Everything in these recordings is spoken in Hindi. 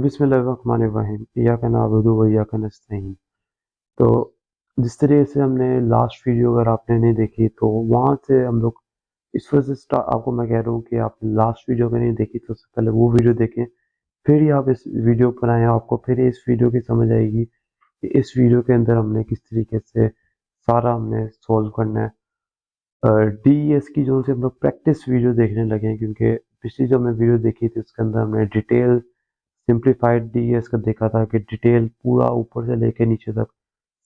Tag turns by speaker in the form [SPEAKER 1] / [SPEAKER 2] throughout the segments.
[SPEAKER 1] बिस्मिल्लाहिर्रहमानिर्रहीम इय्याका नअबुदु व इय्याका नस्तईन। तो जिस तरीके से हमने लास्ट वीडियो अगर आपने नहीं देखी तो वहाँ से हम लोग इस वजह से आपको मैं कह रहा हूँ कि आप लास्ट वीडियो अगर नहीं देखी तो उससे पहले वो वीडियो देखें, फिर ही आप इस वीडियो पर आएँ, आपको फिर इस वीडियो की समझ आएगी कि इस वीडियो के अंदर हमने किस तरीके से सारा हमने सॉल्व करना है। डीईएस की जो से हम लोग प्रैक्टिस वीडियो देखने लगे हैं, क्योंकि पिछली जो हमने वीडियो देखी थी उसके अंदर हमने डिटेल सिंप्लीफाइड डीईएस का देखा था कि डिटेल पूरा ऊपर से लेके नीचे तक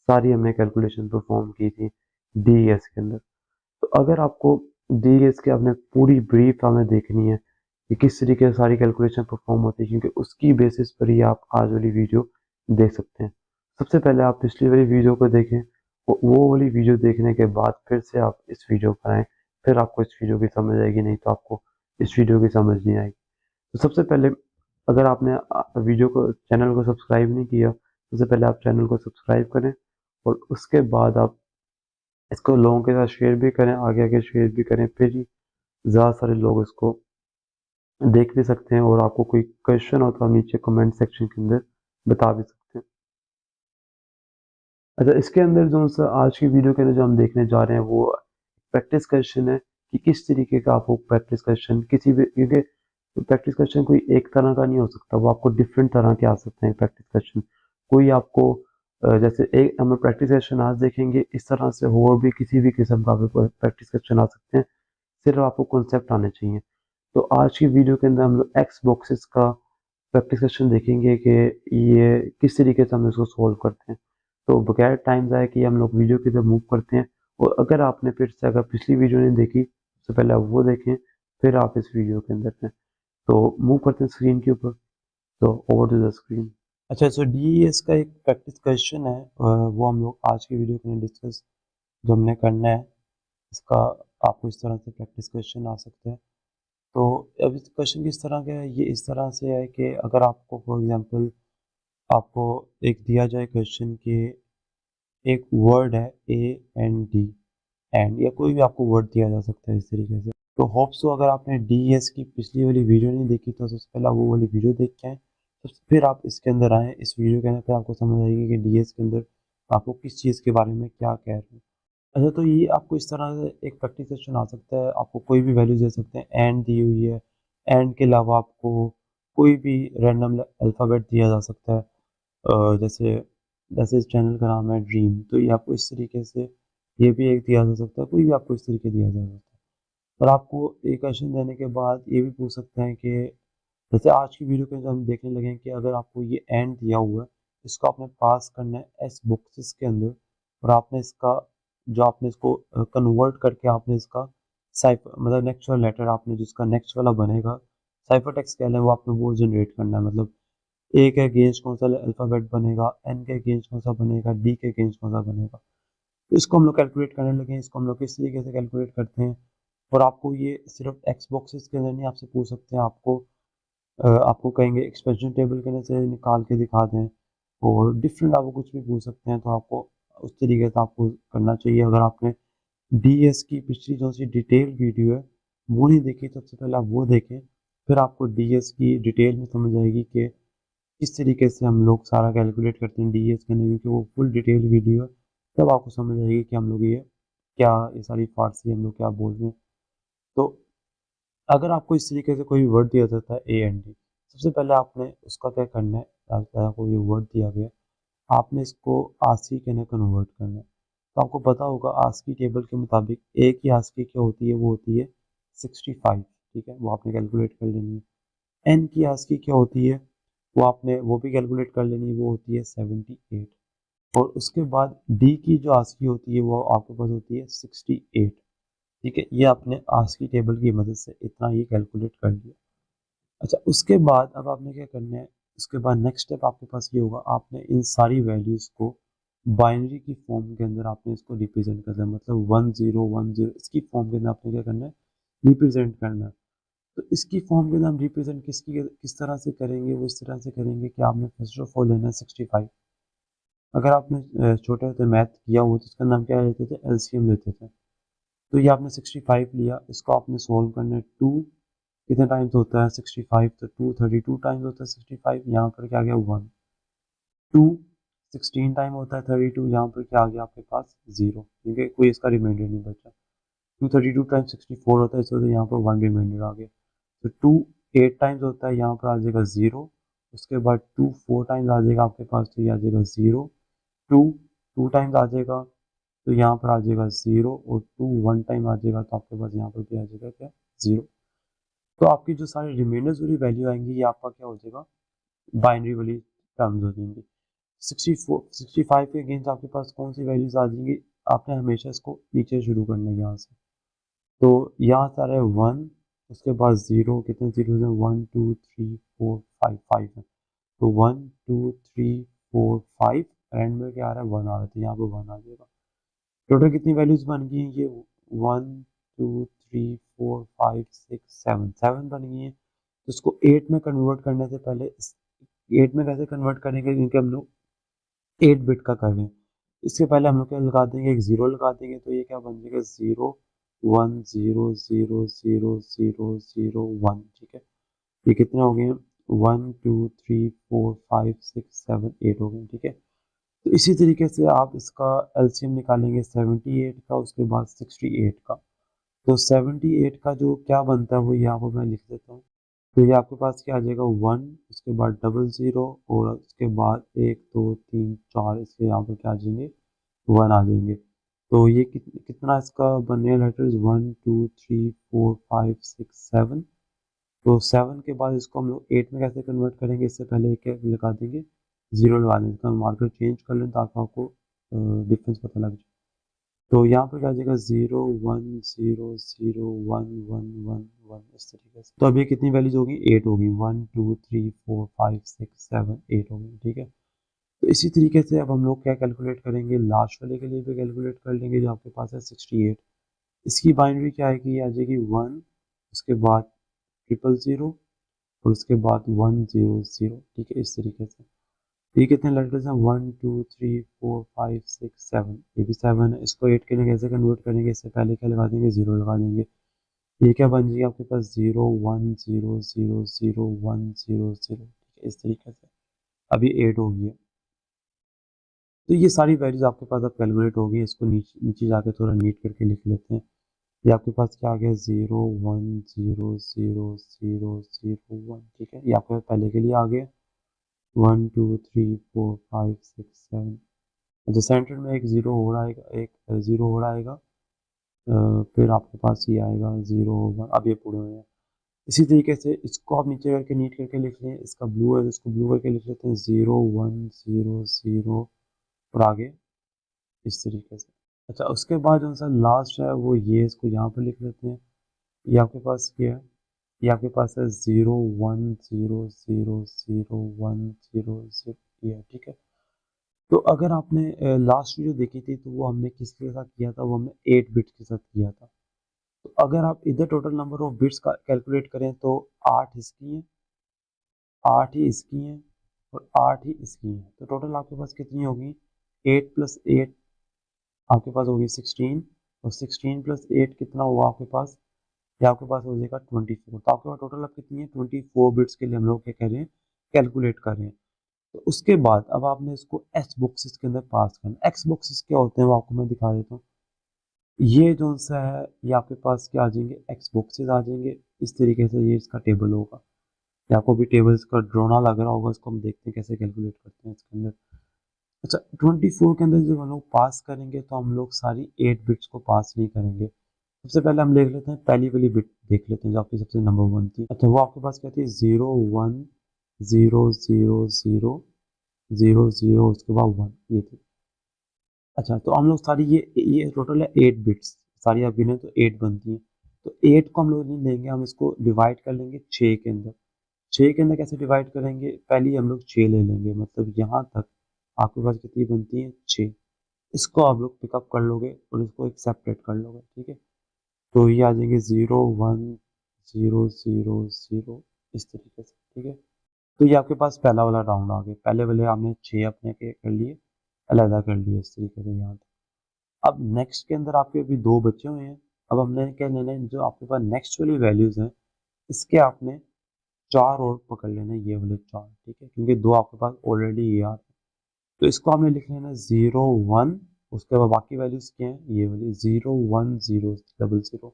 [SPEAKER 1] सारी हमने कैलकुलेशन परफॉर्म की थी डीईएस के अंदर। तो अगर आपको डीईएस की आपने पूरी ब्रीफ हमें देखनी है कि किस तरीके से सारी कैलकुलेशन परफॉर्म होती है, क्योंकि उसकी बेसिस पर ही आप आज वाली वीडियो देख सकते हैं। सबसे पहले आप पिछली वाली वीडियो को देखें, वो वाली वीडियो देखने के बाद फिर से आप इस वीडियो पर आएँ, फिर आपको इस वीडियो की समझ आएगी, नहीं तो आपको इस वीडियो की समझ नहीं आएगी। तो सबसे पहले अगर आपने वीडियो को चैनल को सब्सक्राइब नहीं किया, सबसे पहले आप चैनल को सब्सक्राइब करें और उसके बाद आप इसको लोगों के साथ शेयर भी करें, आगे आगे शेयर भी करें, फिर ही ज़्यादा सारे लोग इसको देख भी सकते हैं। और आपको कोई क्वेश्चन हो तो आप नीचे कमेंट सेक्शन के अंदर बता भी सकते हैं। अच्छा, इसके अंदर जो सा आज की वीडियो के अंदर जो हम देखने जा रहे हैं वो प्रैक्टिस क्वेश्चन है कि किस तरीके का आपको प्रैक्टिस क्वेश्चन किसी भी, क्योंकि प्रैक्टिस क्वेश्चन कोई एक तरह का नहीं हो सकता, वो आपको डिफरेंट तरह के आ सकते हैं प्रैक्टिस क्वेश्चन। कोई आपको जैसे एक हम प्रैक्टिस क्वेश्चन आज देखेंगे, इस तरह से और भी किसी भी किस्म का आपको प्रैक्टिस क्वेश्चन आ सकते हैं, सिर्फ आपको कॉन्सेप्ट आने चाहिए। तो आज की वीडियो के अंदर हम लोग एक्स बॉक्सेस का प्रैक्टिस क्वेश्चन देखेंगे कि ये किस तरीके से हम इसको सोल्व करते हैं। तो बगैर टाइम ज़ाया किए हम लोग वीडियो की तरफ मूव करते हैं। और अगर आपने फिर से अगर पिछली वीडियो नहीं देखी, सबसे पहले आप वो देखें, फिर आप इस वीडियो के अंदर में। तो मूव करते हैं स्क्रीन के ऊपर। तो ओवर टू द स्क्रीन। अच्छा, सो डीईएस का एक प्रैक्टिस क्वेश्चन है, वो हम लोग आज की वीडियो के अंदर डिस्कस जो हमने करना है इसका। आपको इस तरह से प्रैक्टिस क्वेश्चन आ सकते हैं। तो अब इस क्वेश्चन किस तरह का है, ये इस तरह से है कि अगर आपको फॉर एग्जांपल आपको एक दिया जाए क्वेश्चन कि एक वर्ड है ए एंड डी, एंड या कोई भी आपको वर्ड दिया जा सकता है इस तरीके से। तो होप सो अगर आपने डीएस की पिछली वाली वीडियो नहीं देखी तो सबसे पहले वो वाली वीडियो देख के आए, तो फिर आप इसके अंदर आए, इस वीडियो के अंदर फिर आपको समझ आएगी कि डीएस के अंदर आपको किस चीज़ के बारे में क्या कह रहे हैं। अच्छा, तो ये आपको इस तरह से एक प्रैक्टिस क्वेश्चन आ सकता है, आपको कोई भी वैल्यू दे सकते हैं, एंड दी हुई है, एंड के अलावा आपको कोई भी रैंडम अल्फ़ाबेट दिया जा सकता है। जैसे जैसे इस चैनल का नाम है ड्रीम, तो ये आपको इस तरीके से ये भी एक दिया जा सकता है, कोई भी आपको इस तरीके दिया जा सकता है। और आपको एक क्वेश्चन देने के बाद ये भी पूछ सकते हैं कि जैसे आज की वीडियो के अंदर हम देखने लगे हैं कि अगर आपको ये एंड दिया हुआ है, इसको आपने पास करना है एस बॉक्सेस के अंदर, और आपने इसका जो आपने इसको कन्वर्ट करके आपने इसका साइफर मतलब नेक्स्ट वाला लेटर आपने जिसका नेक्स्ट वाला बनेगा साइफर टेक्स्ट कह लें, वो आपने वो जनरेट करना है। मतलब ए के अगेंस्ट कौन सा अल्फ़ाबेट बनेगा, एन के अगेंस्ट कौन सा बनेगा, डी के अगेंस्ट कौन सा बनेगा। तो इसको हम लोग कैलकुलेट करने लगे हैं, इसको हम लोग किस तरीके से कैलकुलेट करते हैं। और आपको ये सिर्फ एक्स बॉक्सेस के अंदर नहीं आपसे पूछ सकते हैं, आपको कहेंगे एक्सपेंशन टेबल के अंदर से निकाल के दिखा दें, और डिफरेंट आपको कुछ भी पूछ सकते हैं। तो आपको उस तरीके से आपको करना चाहिए। अगर आपने डीएस की पिछली जो सी डिटेल वीडियो है वो नहीं देखी, तो सबसे पहले आप वो देखें, फिर आपको डीएस की डिटेल में समझ आएगी कि किस तरीके से हम लोग सारा कैलकुलेट करते हैं डीएस के अंदर, क्योंकि वो फुल डिटेल वीडियो है। तब आपको समझ आएगी कि हम लोग ये क्या, ये सारी फारसी हम लोग क्या बोल रहे हैं। तो अगर आपको इस तरीके से कोई वर्ड दिया जाता है ए एंड डी, सबसे पहले आपने उसका क्या करना है, आपको ये वर्ड दिया गया, आपने इसको आस्की के अंदर कन्वर्ट करना है। तो आपको पता होगा आस्की टेबल के मुताबिक ए की आस्की क्या होती है, वो होती है 65। ठीक है, वो आपने कैलकुलेट कर लेनी है। एन की आस्की क्या होती है, वो आपने वो भी कैलकुलेट कर लेनी है, वो होती है 78। और उसके बाद डी की जो आस्की होती है वो आपके पास होती है 68। ठीक है, ये आपने आस्की टेबल की मदद से इतना ही कैलकुलेट कर लिया। अच्छा, उसके बाद अब आपने क्या करना है, उसके बाद नेक्स्ट स्टेप आपके पास ये होगा, आपने इन सारी वैल्यूज़ को बाइनरी की फॉर्म के अंदर आपने इसको रिप्रेजेंट करना है। मतलब 1010 इसकी फॉर्म के अंदर आपने क्या करना है, रिप्रेजेंट करना है। तो इसकी फॉर्म के अंदर हम रिप्रेजेंट किस तरह से करेंगे, वो इस तरह से करेंगे कि आपने फर्स्ट ऑफ ऑल लेना है 65। अगर आपने छोटे होते मैथ किया हो तो इसका नाम क्या लेते थे, एलसीएम लेते थे। तो ये आपने 65 लिया, इसको आपने सोल्व करना है 2 कितने टाइम्स होता है 65, तो 232 टाइम्स होता है 65, यहाँ पर क्या आ गया 1। 2 16 टाइम होता है 32, यहाँ पर क्या आ गया आपके पास 0, क्योंकि कोई इसका रिमाइंडर नहीं बचा। 232 टाइम्स 64 होता है, इस वजह से यहाँ पर 1 रिमाइंडर आ गया। तो 2 8 टाइम्स होता है, यहाँ पर आ जाएगा 0। उसके बाद 2 4 टाइम्स आ जाएगा आपके पास, तो ये आ जाएगा 0। 2 2 टाइम्स आ जाएगा, तो यहाँ पर आ जाएगा 0, और 2 1 टाइम आ जाएगा, तो आपके पास यहाँ पर भी आ जाएगा क्या 0। तो आपकी जो सारी रिमाइंडर्स वाली वैल्यू आएंगी, ये आपका क्या हो जाएगा, बाइनरी वाली टर्म्स हो जाएंगी। 65 के अगेंस्ट आपके पास कौन सी वैल्यूज आ जाएंगी, आपने हमेशा इसको नीचे शुरू करना है यहाँ से। तो यहाँ से आ रहा है 1, उसके बाद 0, कितने जीरो है 1 2 3 4 5 5 है, तो 1 2 3 4 5, एंड में क्या आ रहा है 1 आ रहा है, तो यहाँ पे 1 आ जाएगा। टोटल कितनी वैल्यूज बन गई हैं ये, 1 2 3 4 5 6 7 7 बन गई हैं। तो इसको 8 में कन्वर्ट करने से पहले 8 में कैसे कन्वर्ट करेंगे, क्योंकि हम लोग 8 बिट का कर रहे हैं। इसके पहले हम लोग क्या लगा देंगे, एक जीरो लगा देंगे, तो ये क्या बन जाएगा 0 1 0 0 0 0 0 1, ठीक है। ये कितने हो गए, 1 2 3 4 5 6 7 8 हो गए, ठीक है। तो इसी तरीके से आप इसका एलसीएम निकालेंगे 78 का, उसके बाद 68 का। तो 78 का जो क्या बनता है वो यहाँ पर मैं लिख देता हूँ। तो ये आपके पास क्या आ जाएगा 1, उसके बाद 00, और उसके बाद 1 2 3 4, इसके यहाँ पर क्या आ जाएंगे 1 आ जाएंगे। तो ये कितना इसका बनने लेटर्स 1 2 3 4 5 6 7। तो 7 के बाद इसको हम लोग 8 में कैसे कन्वर्ट करेंगे, इससे पहले एक लगा देंगे, 0 लगा देंगे, इसका मार्कर चेंज कर लें ताकि आपको डिफरेंस पता लग जाए। तो यहाँ पर क्या आ जाएगा 0 1 0 0 1 1 1 1, इस तरीके से। तो अभी कितनी वैल्यूज होगी, 8 होगी, 1 2 3 4 5 6 7 8 होगी, ठीक है। तो इसी तरीके से अब हम लोग क्या कैलकुलेट करेंगे, लास्ट वाले के लिए भी कैलकुलेट कर लेंगे, जो आपके पास है 68। इसकी बाइनरी क्या आएगी, आ जाएगी 1, उसके बाद 000, और उसके बाद 100, ठीक है, इस तरीके से। ये कितने लेटर्स हैं, 1 2 3 4 5 6 7, ये भी 7 है। इसको 8 के लिए कैसे कन्वर्ट करेंगे, इससे पहले क्या लगा देंगे, 0 लगा देंगे। ये क्या बन जाएगा आपके पास 0 1 0 0 0 1 0 0, ठीक है, इस तरीके से। अभी 8 हो गई है। तो ये सारी वैल्यूज आपके पास अब कैलकुलेट हो गई। इसको नीचे नीचे जाके थोड़ा नीट करके लिख लेते हैं। ये आपके पास क्या आ गया 0 1 0 0 0 0 1, ठीक है, ये आपके पास पहले के लिए आ गया 1 2 3 4 5 6 7। अच्छा, सेंटर में एक जीरो हो रहा है, एक जीरो हो रहा है, फिर आपके पास ये आएगा 0 1, अब ये पूरे हुए हैं। इसी तरीके से इसको आप नीचे करके नीट करके लिख लें, इसका ब्लू है तो इसको ब्लू करके लिख लेते हैं 0 1 0 0, और आगे इस तरीके से। अच्छा, उसके बाद जो सा लास्ट है वो ये, इसको यहाँ पर लिख लेते हैं। ये आपके पास क्या है, ये आपके पास है 0 1 0 0 0 1 0 0, ये है, ठीक है। तो अगर आपने लास्ट वीडियो देखी थी तो वो हमने किसके साथ किया था, वो हमने 8 बिट्स के साथ किया था। तो अगर आप इधर टोटल नंबर ऑफ बिट्स का कैलकुलेट करें तो 8 इसकी हैं, 8 ही इसकी हैं, और 8 ही इसकी हैं। तो टोटल आपके पास कितनी होगी, 8 प्लस 8 आपके पास होगी 16, और 16 प्लस 8 कितना हुआ आपके पास, ये आपके पास हो जाएगा 24। तो आपके पास टोटल अब कितनी है 24 बिट्स के लिए हम लोग क्या कर रहे हैं, कैलकुलेट कर रहे हैं। तो उसके बाद अब आपने इसको एक्स बॉक्सेस के अंदर पास करना। एक्स बॉक्सेस क्या होते हैं वो आपको मैं दिखा देता हूँ। ये जो सा है ये आपके पास क्या आ जाएंगे, एक्स बॉक्सेस आ जाएंगे, इस तरीके से ये इसका टेबल होगा। ये आपको भी टेबल्स का ड्रोना लग रहा होगा, इसको हम देखते हैं कैसे कैलकुलेट करते हैं इसके अंदर। अच्छा, 24 के अंदर जब हम लोग पास करेंगे तो हम लोग सारी 8 बिट्स को पास नहीं करेंगे। सबसे पहले हम देख लेते हैं पहली वाली बिट, देख लेते हैं जो आपकी सबसे नंबर 1 थी। अच्छा, वो आपके पास क्या थी 0 1 0 0 0 0 0, उसके बाद 1, ये थी। अच्छा, तो हम लोग सारी ये टोटल है 8 बिट्स, सारी आप गिने तो 8 बनती हैं। तो 8 को हम लोग नहीं लेंगे, हम इसको डिवाइड कर लेंगे 6 के अंदर। 6 के अंदर कैसे डिवाइड करेंगे, पहले हम लोग 6 ले लेंगे, मतलब यहाँ तक आपके पास कितनी बनती है 6। इसको आप लोग पिकअप कर लोगे और इसको एक सेपरेट कर लोगे, ठीक है। तो ये आ जाएंगे 0 1 0 0 0, इस तरीके से, ठीक है। तो ये आपके पास पहला वाला राउंड आ गया। पहले वाले आपने 6 अपने के कर लिए, अलहदा कर लिए इस तरीके से यहाँ। अब नेक्स्ट के अंदर आपके अभी 2 बचे हुए हैं। अब हमने क्या लेना है, जो आपके पास नेक्स्ट वाली वैल्यूज हैं इसके आपने 4 और पकड़ लेना, ये वाले 4, ठीक है, क्योंकि 2 आपके पास ऑलरेडी ये आ, तो इसको आपने लिख लेना 0 1, उसके बाद बाकी वैल्यूज क्या हैं, ये वाली 0 1 0 डबल 0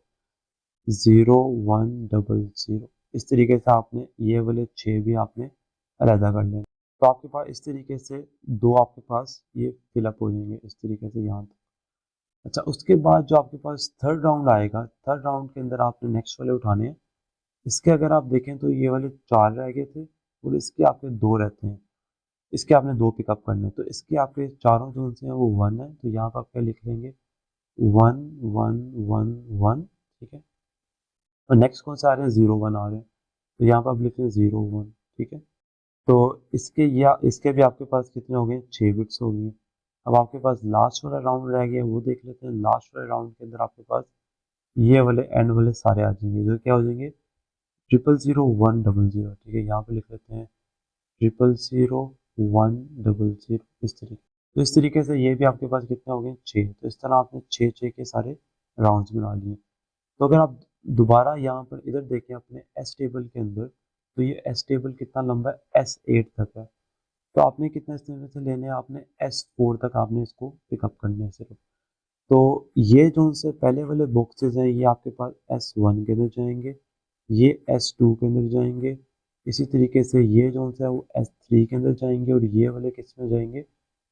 [SPEAKER 1] 0 1 डबल 0। इस तरीके से आपने ये वाले 6 भी आपने अलहदा कर लेना। तो आपके पास इस तरीके से 2 आपके पास ये फिलअप हो जाएंगे इस तरीके से यहाँ तक। अच्छा, उसके बाद जो आपके पास थर्ड राउंड आएगा, थर्ड राउंड के अंदर आपने नेक्स्ट वाले उठाने हैं। इसके अगर आप देखें तो ये वाले 4 रह गए थे और इसके आपके 2 रहते हैं, इसके आपने 2 पिकअप करने हैं। तो इसके आपके चारों जो से हैं वो 1 है, तो यहाँ पर आप क्या लिख लेंगे 1 1 1 1, ठीक है। और नेक्स्ट कौन सा आ रहे हैं, 0 1 आ रहे हैं, तो यहाँ पर आप लिख लें 0 1, ठीक है। तो इसके या इसके भी आपके पास कितने हो गए, 6 बिट्स हो गई। अब आपके पास लास्ट वाला राउंड रह गया, वो देख लेते हैं। लास्ट वाले राउंड के अंदर आपके पास ये वाले एंड वाले सारे आ जाएंगे, जो क्या हो जाएंगे 0 0 1 0 0, ठीक है। यहाँ पे लिख लेते हैं 0 0 1 0 0, इस तरीके। तो इस तरीके से ये भी आपके पास कितने हो गए, 6। तो इस तरह आपने 6 6 के सारे राउंड्स बना लिए। तो अगर आप दोबारा यहाँ पर इधर देखें अपने एस टेबल के अंदर, तो ये एस टेबल कितना लंबा है, S8 तक है। तो आपने कितने इसमें से लेने हैं, आपने S4 तक आपने इसको पिकअप करने हैं सिर्फ। तो ये जो उनसे पहले वाले बॉक्सेस हैं ये आपके पास S1 के अंदर जाएंगे, ये S2 के अंदर जाएंगे, इसी तरीके से ये जो है वो S3 के अंदर जाएंगे, और ये वाले किस में जाएंगे,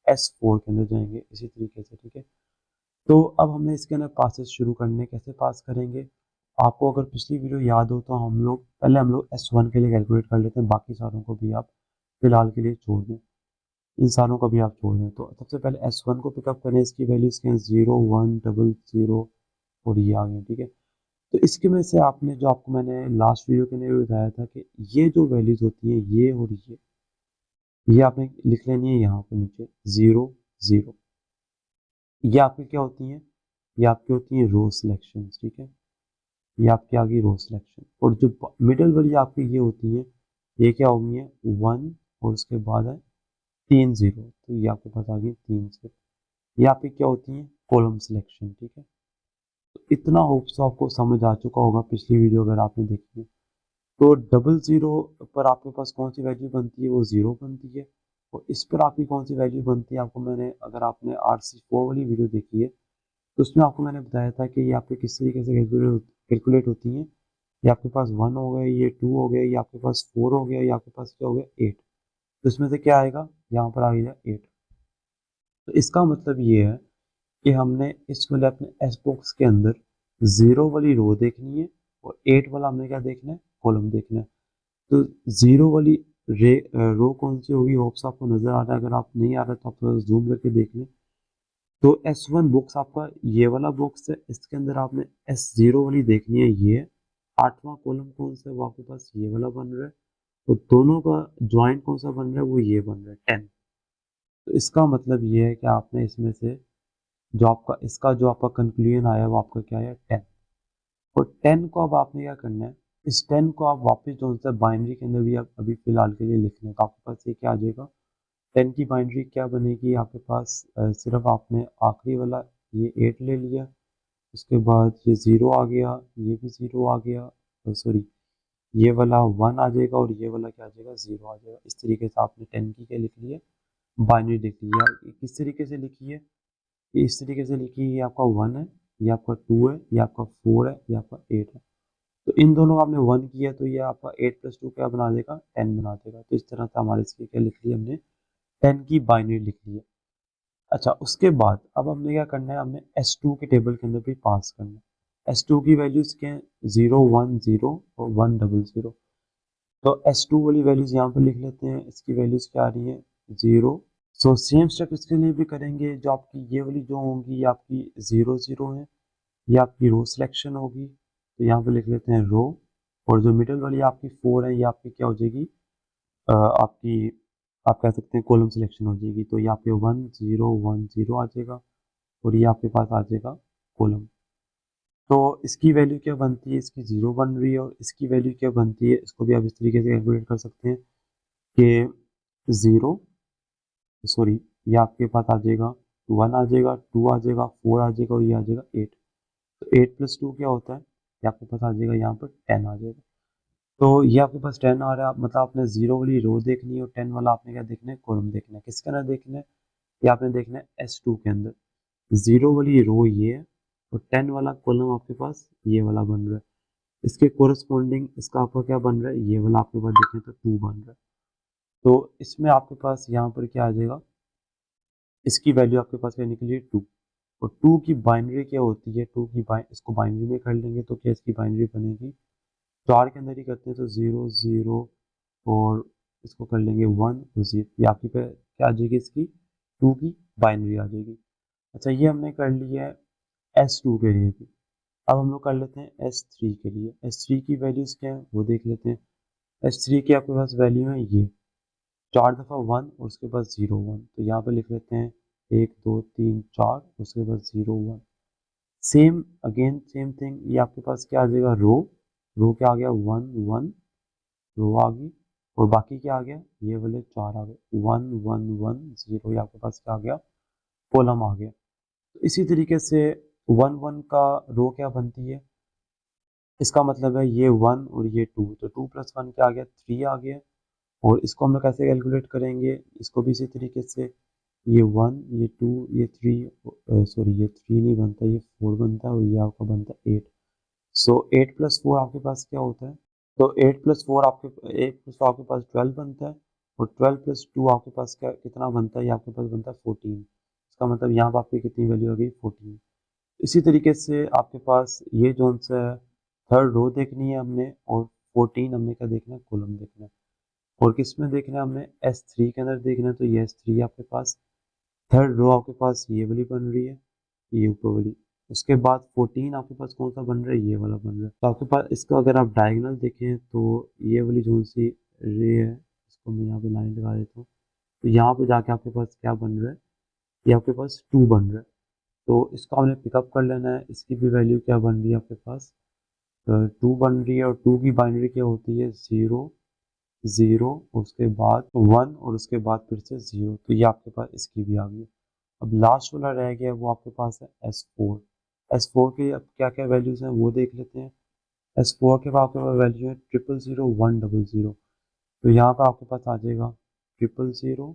[SPEAKER 1] S4 के अंदर जाएंगे, इसी तरीके से, ठीक है। तो अब हमने इसके अंदर पासेस शुरू करने, कैसे पास करेंगे। आपको अगर पिछली वीडियो याद हो तो हम लोग S1 के लिए कैलकुलेट कर लेते हैं, बाकी सारों को भी आप फिलहाल के लिए छोड़ दें, इन सारों का भी आप छोड़ दें। तो सबसे पहले S1 को पिकअप करें, इसकी वैल्यूज क्या है 0 1 डबल 0, और ये आ गई, ठीक है। तो इसके में से आपने जो आपको मैंने लास्ट वीडियो के अंदर बताया था कि ये जो वैल्यूज होती हैं ये और ये आपने लिख लेनी है यहाँ पर नीचे 0 0। ये आपकी क्या होती हैं, ये आपकी होती हैं रो सिलेक्शन, ठीक है। ये आपकी आ गई रो सिलेक्शन, और जो मिडल वाली आपकी ये होती है, ये क्या होगी है 1, और उसके बाद है 3 0, तो ये आपके पास आ गई 3 0। ये आपकी क्या होती है कॉलम सिलेक्शन, ठीक है। तो इतना होप्स आपको समझ आ चुका होगा पिछली वीडियो अगर आपने देखी है। तो डबल 0 पर आपके पास कौन सी वैल्यू बनती है, वो 0 बनती है। और इस पर आपकी कौन सी वैल्यू बनती है, आपको मैंने, अगर आपने RC4 वाली वीडियो देखी है तो उसमें आपको मैंने बताया था कि ये आपके किस तरीके से कैलकुलेट होती हैं। ये आपके पास 1 हो गया, ये 2 हो गया, ये आपके पास 4 हो गया, ये आपके पास क्या हो गया 8। तो इसमें से क्या आएगा, यहाँ पर आ गया 8। तो इसका मतलब ये है कि हमने इस वाले अपने एस बॉक्स के अंदर 0 वाली रो देखनी है, और 8 वाला हमने क्या देखना है, कॉलम देखना है। तो 0 वाली रो कौन सी होगी, होप्स आपको नजर आ रहा है, अगर आप नहीं आ रहा तो आप थोड़ा जूम करके देख लें। तो S1 बॉक्स आपका ये वाला बॉक्स है, इसके अंदर आपने S0 वाली देखनी है, ये 8वां कॉलम कौन सा है, वो आपके पास ये वाला बन रहा है। तो दोनों का ज्वाइंट कौन सा बन रहा है, वो ये बन रहा है 10। तो इसका मतलब ये है कि आपने इसमें से जो आपका कंक्लूजन आया वो आपका क्या है 10। और 10 को अब आपने क्या करना है, इस 10 को आप वापस जो सा बाइनरी के अंदर भी आप अभी फिलहाल के लिए लिख लें, तो आपके पास ये क्या आ जाएगा 10 की बाइनरी क्या बनेगी आपके पास, सिर्फ आपने आखिरी वाला ये 8 ले लिया, उसके बाद ये 0 आ गया, ये भी 0 आ गया, सॉरी ये वाला 1 आ जाएगा, और ये वाला क्या आ जाएगा 0 आ जाएगा। इस तरीके से आपने 10 की क्या लिख ली है, बाइनरी लिख ली है। किस तरीके से लिखी है, ये इस तरीके से लिखी है, ये आपका 1 है, ये आपका 2 है, ये आपका 4 है, ये आपका 8 है। तो इन दोनों का आपने 1 किया तो ये आपका 8 + 2 क्या बना देगा 10 बना देगा। तो इस तरह से हमारे इसकी क्या लिख ली हमने 10 की बाइनरी लिख ली है। अच्छा, उसके बाद अब हमने क्या करना है, हमने S2 के टेबल के अंदर भी पास करना है। S2 की वैल्यूज क्या है 0 1 0 और 1 0 0। तो S2 वाली वैल्यूज यहाँ पर लिख लेते हैं, इसकी वैल्यूज क्या आ रही है 0। सो सेम स्टेप इसके लिए भी करेंगे, जो आपकी ये वाली जो होंगी ये आपकी 0 0 है, ये आपकी रो सिलेक्शन होगी, तो यहाँ पे लिख लेते हैं रो। और जो मिडिल वाली आपकी 4 है ये आपकी क्या हो जाएगी, आपकी आप कह सकते हैं कॉलम सिलेक्शन हो जाएगी। तो ये आपके 1 0 1 0 आ जाएगा, और ये आपके पास आ जाएगा कॉलम। तो इसकी वैल्यू क्या बनती है, इसकी 0 बन रही है, और इसकी वैल्यू क्या बनती है, इसको भी आप इस तरीके से कैलकुलेट कर सकते हैं कि 0 सॉरी ये आपके पास आ जाएगा 1 आ जाएगा, 2 आ जाएगा, 4 आ जाएगा, और ये आ जाएगा 8। तो 8 + 2 क्या होता है, ये आपके पास आ जाएगा यहाँ पर 10 आ जाएगा। तो ये आपके पास 10 आ रहा है, मतलब आपने 0 वाली रो देखनी है और 10 वाला आपने क्या देखना है, कॉलम देखना है। किसके अंदर देखना है, ये आपने देखना है S2 के अंदर। 0 वाली रो ये है और 10 वाला कॉलम आपके पास ये वाला बन रहा है। इसके कोरस्पॉन्डिंग इसका आपका क्या बन रहा है, ये वाला आपके पास देखें तो 2 बन रहा है। तो इसमें आपके पास यहाँ पर क्या आ जाएगा, इसकी वैल्यू आपके पास क्या निकली है, 2। और 2 की बाइनरी क्या होती है, 2 की इसको बाइनरी में कर लेंगे तो क्या इसकी बाइनरी बनेगी, 4 के अंदर ही करते हैं तो 0 0 और इसको कर लेंगे 1 और 0, ये आपकी पे क्या आ जाएगी, इसकी 2 की बाइनरी आ जाएगी। अच्छा, ये हमने कर लिया है S2 के लिए भी। अब हम लोग कर लेते हैं S3 के लिए। S3 की वैल्यूज क्या है वो देख लेते हैं। S3 की आपके पास वैल्यू है ये 4 दफ़ा 1 और उसके बाद 0 1, तो यहाँ पे लिख लेते हैं 1 2 3 4, उसके बाद 0 1। सेम अगेन सेम थिंग, ये आपके पास क्या आ जाएगा, रो क्या आ गया, 1 1 रो आ गई, और बाकी क्या आ गया, ये वाले 4 आ गए, 1 1 1 0, ये आपके पास क्या आ गया, कॉलम आ गया। तो इसी तरीके से 1 1 का रो क्या बनती है, इसका मतलब है ये 1 और ये 2, तो 2 प्लस 1 क्या आ गया, 3 आ गया। और इसको हम लोग कैसे कैलकुलेट करेंगे, इसको भी इसी तरीके से, ये 1 ये 2 ये 3, सॉरी ये 3 नहीं बनता, ये 4 बनता है और ये आपका बनता है 8। सो 8 प्लस 4 आपके पास क्या होता है, तो 8 प्लस 4 आपके पास 12 बनता है, और 12 प्लस 2 आपके पास क्या कितना बनता है, ये आपके पास बनता है 14। इसका मतलब यहाँ पर आपकी कितनी वैल्यू हो गई, 14। इसी तरीके से आपके पास ये जोन सा है, थर्ड रो देखनी है हमने, और 14 हमने क्या देखना है, कॉलम देखना है। और किस में देखना है हमने, S3 के अंदर देखना है, तो ये S3 आपके पास थर्ड रो आपके पास ये वाली बन रही है, ये ऊपर वाली। उसके बाद 14 आपके पास कौन सा बन रहा है, ये वाला बन रहा है। तो आपके पास इसका अगर आप डायगोनल देखें तो ये वाली जोन सी रे है, इसको मैं यहाँ पे लाइन लगा देता हूँ, तो यहाँ पे जाके आपके पास क्या बन रहा है, ये आपके पास 2 बन रहा है। तो इसको हमने पिकअप कर लेना है, इसकी भी वैल्यू क्या बन रही है आपके पास, 2 बन रही है, और 2 की बाइनरी क्या होती है, 0 0 उसके बाद 1 और उसके बाद फिर से 0, तो ये आपके पास इसकी भी आ गई। अब लास्ट वाला रह गया वो आपके पास है S4। S4 के अब क्या क्या वैल्यूज हैं वो देख लेते हैं। S4 के बाद आपके पास वैल्यू है 000 100, तो यहाँ पर आपके पास आ जाएगा 000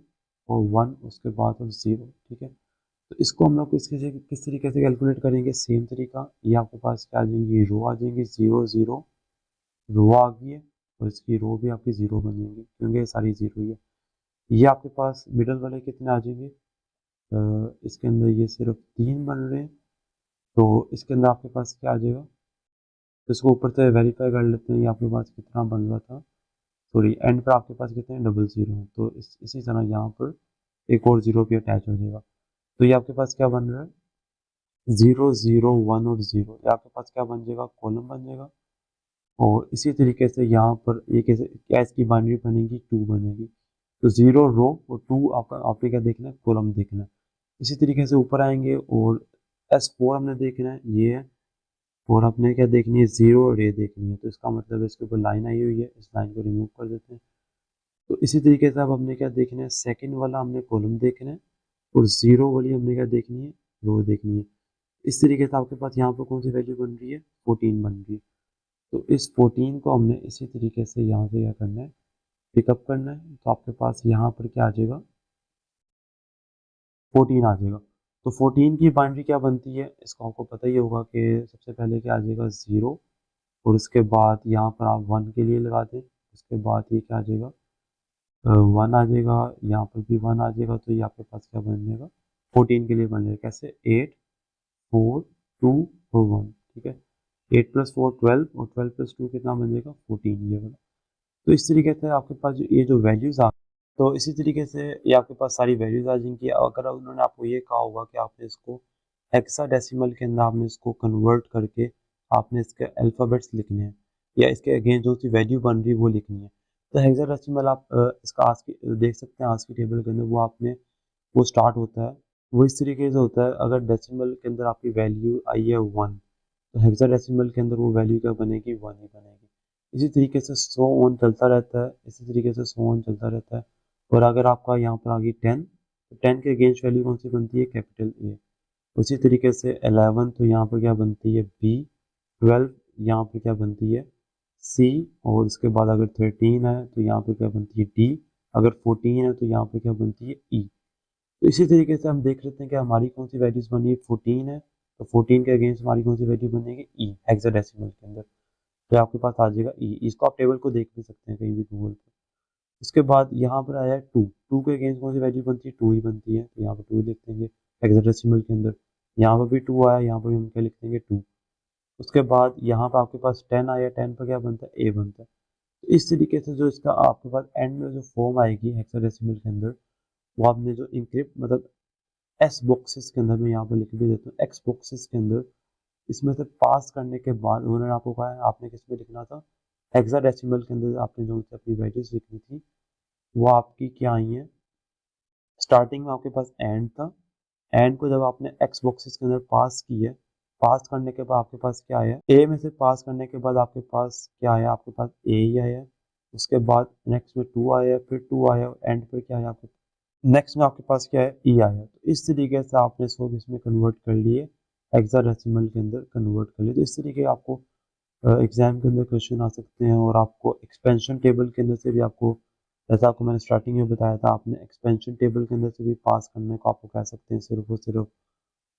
[SPEAKER 1] और 1 उसके बाद और 0, ठीक है। तो इसको हम लोग किस तरीके से कैलकुलेट करेंगे, सेम तरीका, ये आपके पास क्या आ जाएंगी, रो आ जाएंगी, 0 0 रो आ गई है, और इसकी रो भी आपकी 0 बन जाएंगी क्योंकि ये सारी 0 ही है। ये आपके पास मिडल वाले कितने आ जाएंगे, इसके अंदर ये सिर्फ 3 बन रहे हैं, तो इसके अंदर आपके पास क्या आ जाएगा, तो इसको ऊपर से वेरीफाई कर लेते हैं, ये आपके पास कितना बन रहा था, सॉरी एंड पर आपके पास कितने 00 है, तो इसी तरह यहाँ पर एक और 0 भी अटैच हो जाएगा। तो ये आपके पास क्या बन रहा है, 0 0 1 और 0, ये आपके पास क्या बन जाएगा, कॉलम बन जाएगा। और इसी तरीके से यहाँ पर ये कैसे क्या इसकी बाइनरी बनेगी, 2 बनेगी। तो 0 रो और 2 आपका आपने क्या देखना है, कॉलम देखना है। इसी तरीके से ऊपर आएंगे और S4 हमने देखना है, ये है, और आपने क्या देखनी है, 0 रे देखनी है, तो इसका मतलब है इसके ऊपर लाइन आई हुई है, इस लाइन को रिमूव कर देते हैं। तो इसी तरीके से अब हमने क्या देखना है, सेकंड वाला हमने कॉलम देखना है, और 0 वाली हमने क्या देखनी है, रो देखनी है। इस तरीके से आपके पास यहाँ पर कौन सी वैल्यू बन रही है, 14 बन रही है। तो इस 14 को हमने इसी तरीके से यहाँ से क्या करना है, पिकअप करना है, तो आपके पास यहाँ पर क्या आ जाएगा, 14 आ जाएगा। तो 14 की बाइनरी क्या बनती है, इसको आपको पता ही होगा कि सबसे पहले क्या आ जाएगा, 0, और उसके बाद यहाँ पर आप 1 के लिए लगा दें, उसके बाद ये क्या आ जाएगा, 1 आ जाएगा, यहाँ पर भी 1 आ जाएगा, तो ये आपके पास क्या बन जाएगा, 14 के लिए बन जाएगा कैसे, 8 4 2 और 1, ठीक है। 8 प्लस 4 12, और 12 प्लस 2 कितना बन जाएगा, 14, ये वाला। तो इस तरीके से आपके पास ये जो वैल्यूज आ, तो इसी तरीके से ये आपके पास सारी वैल्यूज आ जाएंगी। अगर उन्होंने आपको ये कहा होगा कि आपने इसको हेक्साडेसिमल के अंदर आपने इसको कन्वर्ट करके आपने इसके अल्फ़ाबेट्स लिखने हैं, या इसके अगेंस्ट जो सी वैल्यू बन रही है वो लिखनी है, तो हेक्साडेसिमल आप इसका आज की देख सकते हैं, आज की टेबल के अंदर वो आपने वो स्टार्ट होता है, वो इस तरीके से होता है। अगर डेसिमल के अंदर आपकी वैल्यू आई है 1, तो हेक्साडेसिमल के अंदर वो वैल्यू क्या बनेगी, 1 ही बनेगी। इसी तरीके से सो ऑन चलता रहता है, इसी तरीके से सो ऑन चलता रहता है। और अगर आपका यहाँ पर आ गई 10, तो 10 के अगेंस्ट वैल्यू कौन सी बनती है, कैपिटल ए। उसी तरीके से 11, तो यहाँ पर क्या बनती है, बी। 12 यहाँ पर क्या बनती है, C, और उसके बाद अगर 13 है तो यहाँ पर क्या बनती है D, अगर 14 है तो यहाँ पर क्या बनती है E। तो इसी तरीके से हम देख लेते हैं कि हमारी कौन सी वैल्यूज बनी है, 14 है तो 14 के अगेंस्ट हमारी कौन सी वैल्यू बनेगी, E हेक्साडेसिमल के अंदर। तो आपके पास आ जाएगा E। इसको आप टेबल को देख भी सकते हैं कहीं भी गूगल पे। उसके बाद यहाँ पर आया 2, 2 के अगेंस्ट कौन सी वैल्यू बनती है, 2 ही बनती है, तो यहाँ पर 2 लिख देंगे हेक्साडेसिमल के अंदर। यहाँ पर भी 2 आया, यहाँ पर भी हम क्या लिख देंगे 2। उसके बाद यहाँ पर आपके पास 10 आया, 10 पर क्या बनता है, A बनता है। तो इस तरीके से जो इसका आपके पास एंड में जो फॉर्म आएगी हेक्साडेसिमल के अंदर, वो आपने जो इंक्रिप्ट मतलब एस बॉक्सेस के अंदर, मैं यहाँ पर लिख भी देता हूँ एक्स बॉक्सेस के अंदर, इसमें से पास करने के बाद उन्होंने आपको कहा है आपने किस में लिखना था, हेक्साडेसिमल के अंदर आपने जो अपनी वैल्यूज लिखनी थी वो आपकी क्या आई है। स्टार्टिंग में आपके पास एंड था, एंड को जब आपने एक्स बॉक्सेस के अंदर पास की है, पास करने के बाद आपके पास क्या आया, ए में से पास करने के बाद आपके पास क्या आया, आपके पास ए ही आया। उसके बाद नेक्स्ट में 2 आया, फिर 2 आया, और एंड पे क्या आया आपके, नेक्स्ट में आपके पास क्या है, ई आया। तो इस तरीके से आपने इसको इसमें कन्वर्ट कर लिए, हेक्साडेसिमल के अंदर कन्वर्ट कर लिए। तो इस तरीके आपको एग्जाम के अंदर क्वेश्चन आ सकते हैं, और आपको एक्सपेंशन टेबल के अंदर से भी आपको, जैसा आपको मैंने स्टार्टिंग में बताया था, आपने एक्सपेंशन टेबल के अंदर से भी पास करने को आपको कह सकते हैं सिर्फ और सिर्फ।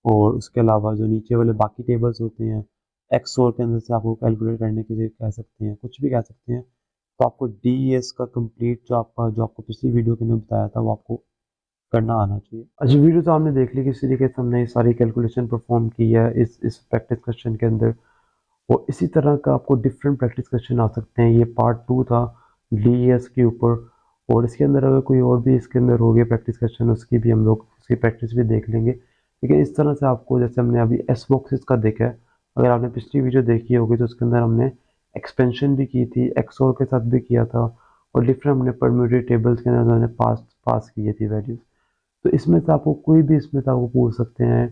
[SPEAKER 1] और उसके अलावा जो नीचे वाले बाकी टेबल्स होते हैं, एक्सओर के अंदर से आपको कैलकुलेट करने के लिए कह सकते हैं, कुछ भी कह सकते हैं। तो आपको DES का कंप्लीट जो आपको पिछली वीडियो के अंदर बताया था वो आपको करना आना चाहिए। अच्छा, वीडियो तो आपने देख ली किस तरीके से हमने ये सारी कैलकुलेशन परफॉर्म की है इस प्रैक्टिस क्वेश्चन के अंदर। और इसी तरह का आपको डिफरेंट प्रैक्टिस क्वेश्चन आ सकते हैं। ये पार्ट 2 था DES के ऊपर, और इसके अंदर अगर कोई और भी इसके अंदर हो गया प्रैक्टिस क्वेश्चन, उसकी भी हम लोग उसकी प्रैक्टिस भी देख लेंगे। लेकिन इस तरह से आपको, जैसे हमने अभी एस बॉक्सेस का देखा है, अगर आपने पिछली वीडियो देखी होगी तो उसके अंदर हमने एक्सपेंशन भी की थी, एक्सओर के साथ भी किया था, और डिफरेंट हमने परम्यूटेटिव टेबल्स के अंदर हमने पास पास किए थी वैल्यूज। तो इसमें से आपको कोई भी इसमें से आपको पूछ सकते हैं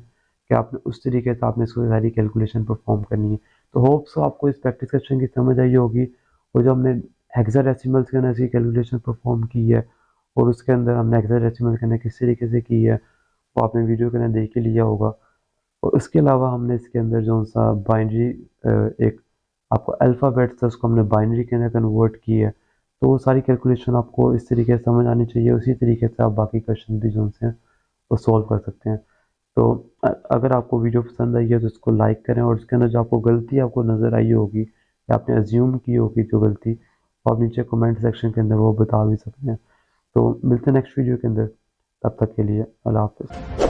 [SPEAKER 1] कि आपने उस तरीके से आपने इसको सारी कैलकुलेशन परफॉर्म करनी है। तो होप्स आपको इस प्रैक्टिस क्वेश्चन की समझ आई होगी, और जो हमने हेक्साडेसिमल्स के अंदर इसकी कैलकुलेशन परफॉर्म की है, और उसके अंदर हमने हेक्साडेसिमल के अंदर किस तरीके से की है वो आपने वीडियो के अंदर देख ही लिया होगा। और उसके अलावा हमने इसके अंदर जो सा बाइनरी एक आपको अल्फ़ाबेट था उसको हमने बाइनरी के अंदर कन्वर्ट की है। तो वो सारी कैलकुलेशन आपको इस तरीके से समझ आनी चाहिए, उसी तरीके से आप बाकी क्वेश्चन भी जो हैं वो सॉल्व कर सकते हैं। तो अगर आपको वीडियो पसंद आई है तो इसको लाइक करें, और उसके अंदर जो आपको गलती आपको नज़र आई होगी या आपने अज्यूम की होगी जो गलती, तो आप नीचे कमेंट सेक्शन के अंदर वो बता भी सकते हैं। तो मिलते हैं नेक्स्ट वीडियो के अंदर, तब तक के लिए अल्लाह हाफ़िज़।